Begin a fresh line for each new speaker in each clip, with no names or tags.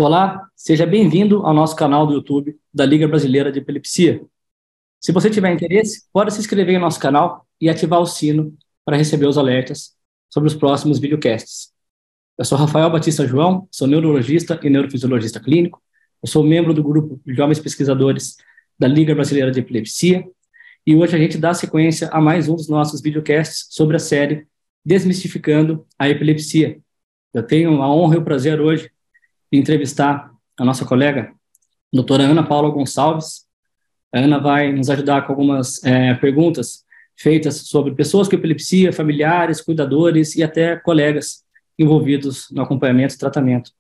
Olá, seja bem-vindo ao nosso canal do YouTube da Liga Brasileira de Epilepsia. Se você tiver interesse, pode se inscrever no nosso canal e ativar o sino para receber os alertas sobre os próximos videocasts. Eu sou Rafael Batista João, sou neurologista e neurofisiologista clínico. Eu sou membro do grupo de jovens pesquisadores da Liga Brasileira de Epilepsia e hoje a gente dá sequência a mais um dos nossos videocasts sobre a série Desmistificando a Epilepsia. Eu tenho a honra e o prazer hoje de entrevistar a nossa colega, doutora Ana Paula Gonçalves. A Ana vai nos ajudar com algumas perguntas feitas sobre pessoas com epilepsia, familiares, cuidadores e até colegas envolvidos no acompanhamento e tratamento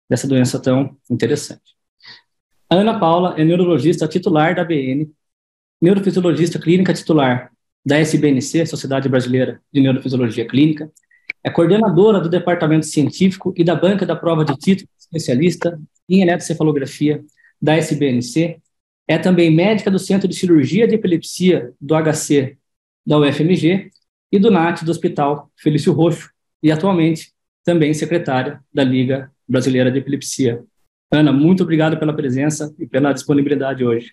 dessa doença tão interessante. A Ana Paula é neurologista titular da ABN, neurofisiologista clínica titular da SBNC, Sociedade Brasileira de Neurofisiologia Clínica, é coordenadora do departamento científico e da banca da prova de título especialista em eletrocefalografia da SBNC, é também médica do Centro de Cirurgia de Epilepsia do HC da UFMG e do NAT do Hospital Felício Roxo e atualmente também secretária da Liga Brasileira de Epilepsia. Ana, muito obrigado pela presença e pela disponibilidade hoje.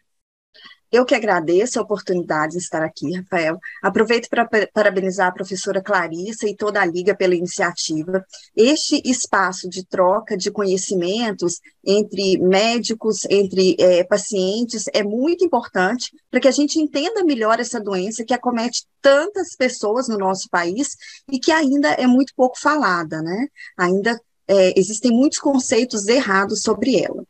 Eu que agradeço a oportunidade de estar aqui, Rafael. Aproveito para parabenizar a professora Clarissa e toda a Liga pela iniciativa. Este espaço de troca de conhecimentos entre médicos, entre pacientes, é muito importante para que a gente entenda melhor essa doença que acomete tantas pessoas no nosso país e que ainda é muito pouco falada, né? Ainda existem muitos conceitos errados sobre ela.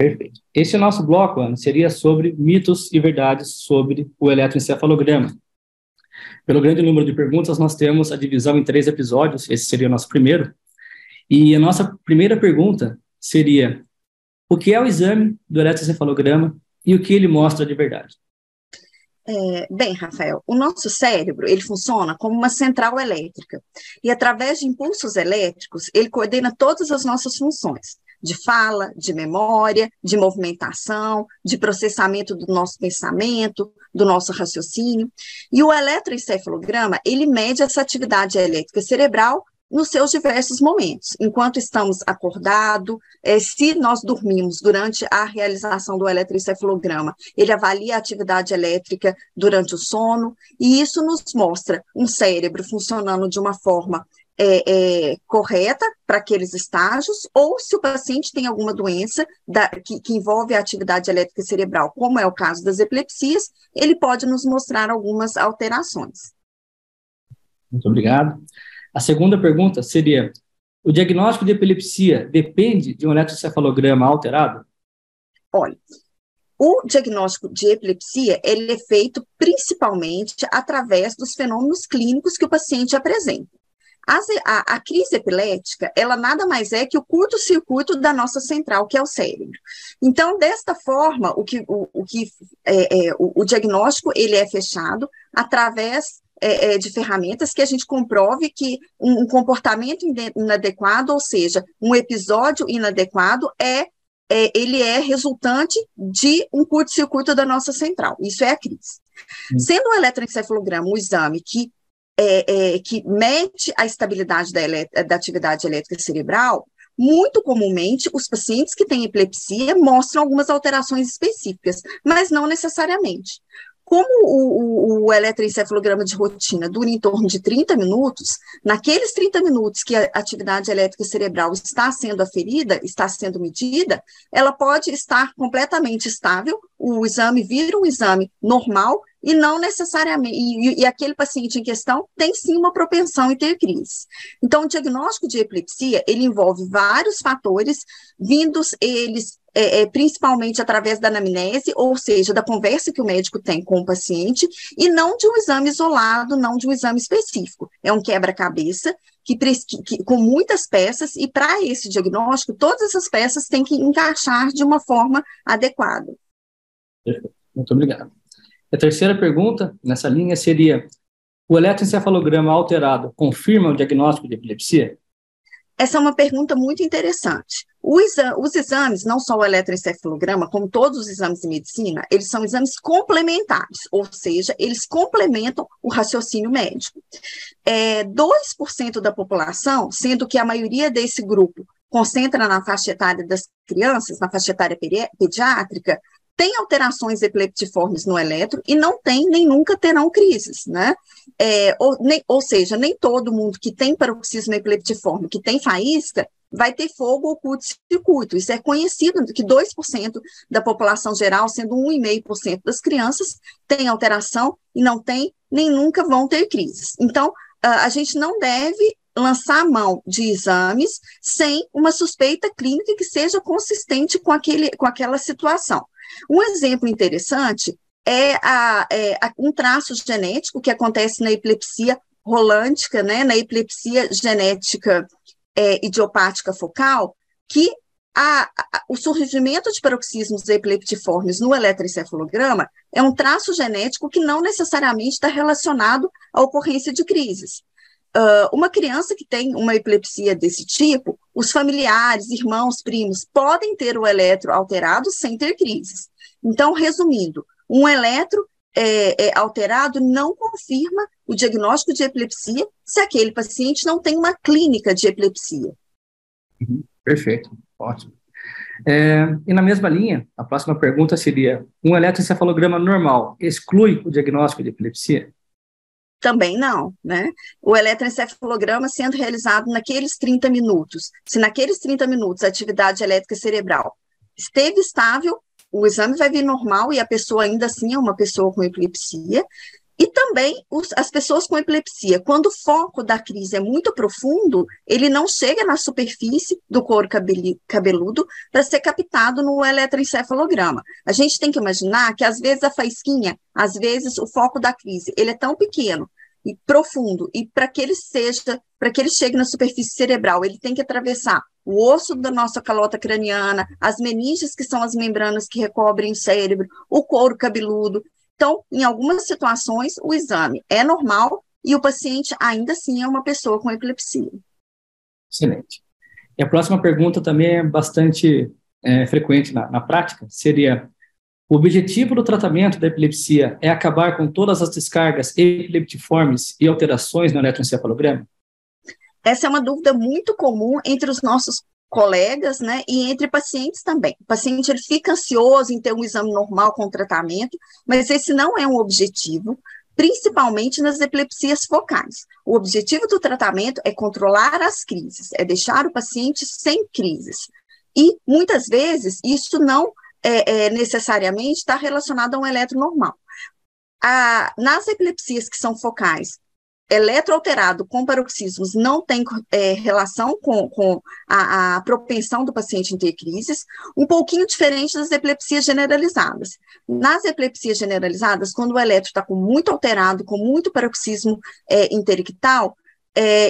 Perfeito. Esse nosso bloco, Ana, seria sobre mitos e verdades sobre o eletroencefalograma. Pelo grande número de perguntas, nós temos a divisão em 3 episódios, esse seria o nosso primeiro. E a nossa primeira pergunta seria: o que é o exame do eletroencefalograma e o que ele mostra de verdade?
Bem, Rafael, o nosso cérebro, ele funciona como uma central elétrica, e através de impulsos elétricos, ele coordena todas as nossas funções, de fala, de memória, de movimentação, de processamento do nosso pensamento, do nosso raciocínio, e o eletroencefalograma, ele mede essa atividade elétrica cerebral nos seus diversos momentos, enquanto estamos acordados, se nós dormimos durante a realização do eletroencefalograma, ele avalia a atividade elétrica durante o sono, e isso nos mostra um cérebro funcionando de uma forma correta para aqueles estágios, ou se o paciente tem alguma doença que envolve a atividade elétrica cerebral, como é o caso das epilepsias, ele pode nos mostrar algumas alterações.
Muito obrigado. A segunda pergunta seria: o diagnóstico de epilepsia depende de um eletroencefalograma alterado?
Olha, o diagnóstico de epilepsia, ele é feito principalmente através dos fenômenos clínicos que o paciente apresenta. A crise epilética, ela nada mais é que o curto-circuito da nossa central, que é o cérebro. Então, desta forma, o diagnóstico, ele é fechado através de ferramentas que a gente comprove que um comportamento inadequado, ou seja, um episódio inadequado, ele é resultante de um curto-circuito da nossa central. Isso é a crise. Sendo o eletroencefalograma um exame que mede a estabilidade da atividade elétrica cerebral, muito comumente os pacientes que têm epilepsia mostram algumas alterações específicas, mas não necessariamente. Como o eletroencefalograma de rotina dura em torno de 30 minutos, naqueles 30 minutos que a atividade elétrica cerebral está sendo aferida, está sendo medida, ela pode estar completamente estável, o exame vira um exame normal e não necessariamente, e aquele paciente em questão tem sim uma propensão em ter crise. Então, o diagnóstico de epilepsia, ele envolve vários fatores, vindos eles principalmente através da anamnese, ou seja, da conversa que o médico tem com o paciente, e não de um exame isolado, não de um exame específico. É um quebra-cabeça com muitas peças, e para esse diagnóstico, todas essas peças têm que encaixar de uma forma adequada.
Perfeito. Muito obrigado. A terceira pergunta nessa linha seria: o eletroencefalograma alterado confirma o diagnóstico de epilepsia?
Essa é uma pergunta muito interessante. Os exames, não só o eletroencefalograma, como todos os exames de medicina, eles são exames complementares, ou seja, eles complementam o raciocínio médico. 2% da população, sendo que a maioria desse grupo concentra na faixa etária das crianças, na faixa etária pediátrica, tem alterações epileptiformes no eletro e não tem nem nunca terão crises, né? Ou seja, nem todo mundo que tem paroxismo epileptiforme, que tem faísca, vai ter fogo ou curto-circuito. Isso é conhecido, que 2% da população geral, sendo 1,5% das crianças, tem alteração e não tem, nem nunca vão ter crises. Então, a gente não deve lançar a mão de exames sem uma suspeita clínica que seja consistente com aquela situação. Um exemplo interessante é um traço genético que acontece na epilepsia rolântica, né, na epilepsia genética idiopática focal, que o surgimento de paroxismos epileptiformes no eletroencefalograma é um traço genético que não necessariamente está relacionado à ocorrência de crises. Uma criança que tem uma epilepsia desse tipo, os familiares, irmãos, primos, podem ter o eletro alterado sem ter crises. Então, resumindo, um eletro alterado não confirma o diagnóstico de epilepsia se aquele paciente não tem uma clínica de epilepsia.
Perfeito, ótimo. E na mesma linha, a próxima pergunta seria: um eletroencefalograma normal exclui o diagnóstico de epilepsia?
Também não, né? O eletroencefalograma sendo realizado naqueles 30 minutos, se naqueles 30 minutos a atividade elétrica cerebral esteve estável, o exame vai vir normal e a pessoa ainda assim é uma pessoa com epilepsia. E também as pessoas com epilepsia, quando o foco da crise é muito profundo, ele não chega na superfície do couro cabeludo para ser captado no eletroencefalograma. A gente tem que imaginar que, às vezes, a faísquinha, às vezes, o foco da crise, ele é tão pequeno e profundo, e para que ele chegue na superfície cerebral, ele tem que atravessar o osso da nossa calota craniana, as meninges, que são as membranas que recobrem o cérebro, o couro cabeludo. Então, em algumas situações, o exame é normal e o paciente ainda assim é uma pessoa com epilepsia.
Excelente. E a próxima pergunta também é bastante frequente na prática, seria: o objetivo do tratamento da epilepsia é acabar com todas as descargas epileptiformes e alterações no eletroencefalograma?
Essa é uma dúvida muito comum entre os nossos colegas, né, e entre pacientes também. O paciente ele fica ansioso em ter um exame normal com tratamento, mas esse não é um objetivo, principalmente nas epilepsias focais. O objetivo do tratamento é controlar as crises, é deixar o paciente sem crises. E, muitas vezes, isso não necessariamente está relacionado a um eletro normal. Nas epilepsias que são focais, eletroalterado com paroxismos não tem relação com a propensão do paciente em ter crises, um pouquinho diferente das epilepsias generalizadas. Nas epilepsias generalizadas, quando o eletro está com muito alterado, com muito paroxismo interictal,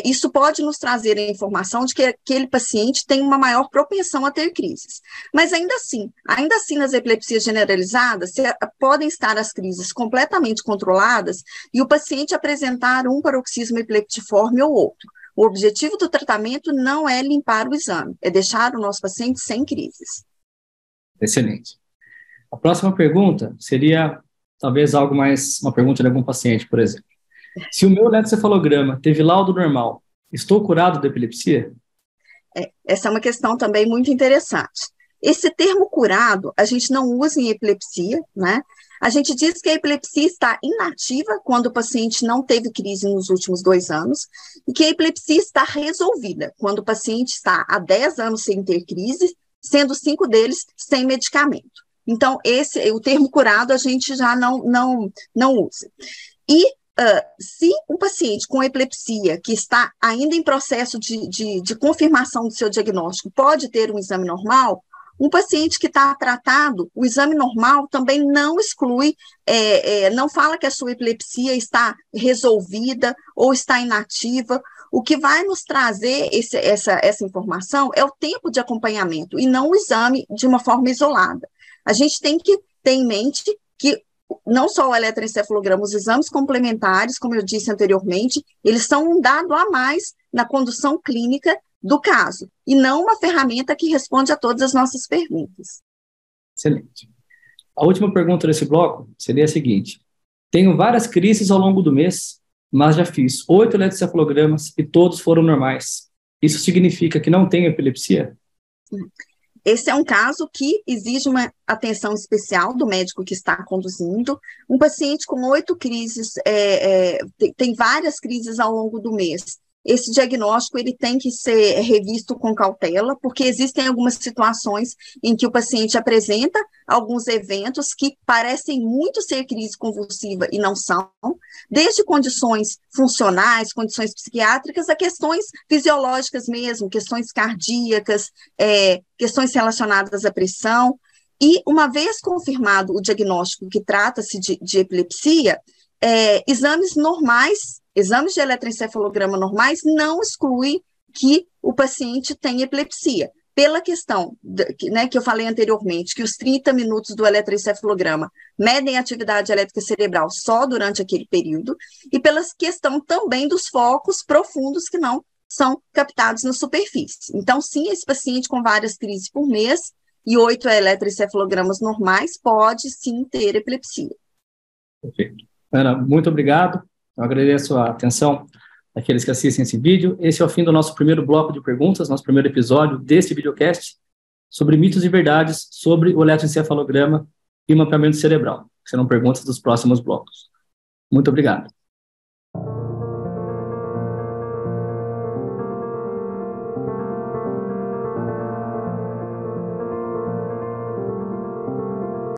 isso pode nos trazer a informação de que aquele paciente tem uma maior propensão a ter crises. Mas ainda assim nas epilepsias generalizadas, podem estar as crises completamente controladas e o paciente apresentar um paroxismo epileptiforme ou outro. O objetivo do tratamento não é limpar o exame, é deixar o nosso paciente sem crises.
Excelente. A próxima pergunta seria, talvez, uma pergunta de algum paciente, por exemplo. Se o meu eletroencefalograma teve laudo normal, estou curado da epilepsia?
Essa é uma questão também muito interessante. Esse termo curado, a gente não usa em epilepsia, né? A gente diz que a epilepsia está inativa quando o paciente não teve crise nos últimos 2 anos, e que a epilepsia está resolvida quando o paciente está há 10 anos sem ter crise, sendo 5 deles sem medicamento. Então, o termo curado a gente já não usa. E se um paciente com epilepsia, que está ainda em processo de confirmação do seu diagnóstico, pode ter um exame normal, um paciente que está tratado, o exame normal também não exclui, não fala que a sua epilepsia está resolvida ou está inativa. O que vai nos trazer essa informação é o tempo de acompanhamento e não o exame de uma forma isolada. A gente tem que ter em mente que não só o eletroencefalograma, os exames complementares, como eu disse anteriormente, eles são um dado a mais na condução clínica do caso, e não uma ferramenta que responde a todas as nossas perguntas.
Excelente. A última pergunta desse bloco seria a seguinte: tenho várias crises ao longo do mês, mas já fiz 8 eletroencefalogramas e todos foram normais. isso significa que não tem epilepsia?
Esse é um caso que exige uma atenção especial do médico que está conduzindo. Um paciente com 8 crises, tem várias crises ao longo do mês. Esse diagnóstico ele tem que ser revisto com cautela, porque existem algumas situações em que o paciente apresenta alguns eventos que parecem muito ser crise convulsiva e não são, desde condições funcionais, condições psiquiátricas, a questões fisiológicas mesmo, questões cardíacas, questões relacionadas à pressão. E uma vez confirmado o diagnóstico que trata-se de epilepsia, exames normais, exames de eletroencefalograma normais não excluem que o paciente tem epilepsia. Pela questão, que eu falei anteriormente, que os 30 minutos do eletroencefalograma medem a atividade elétrica cerebral só durante aquele período, e pela questão também dos focos profundos que não são captados na superfície. Então, sim, esse paciente com várias crises por mês e 8 eletroencefalogramas normais pode, sim, ter epilepsia.
Perfeito. Ana, muito obrigado. Eu agradeço a atenção daqueles que assistem esse vídeo. Esse é o fim do nosso primeiro bloco de perguntas, nosso primeiro episódio deste videocast sobre mitos e verdades sobre o eletroencefalograma e o mapeamento cerebral. Serão perguntas dos próximos blocos. Muito obrigado.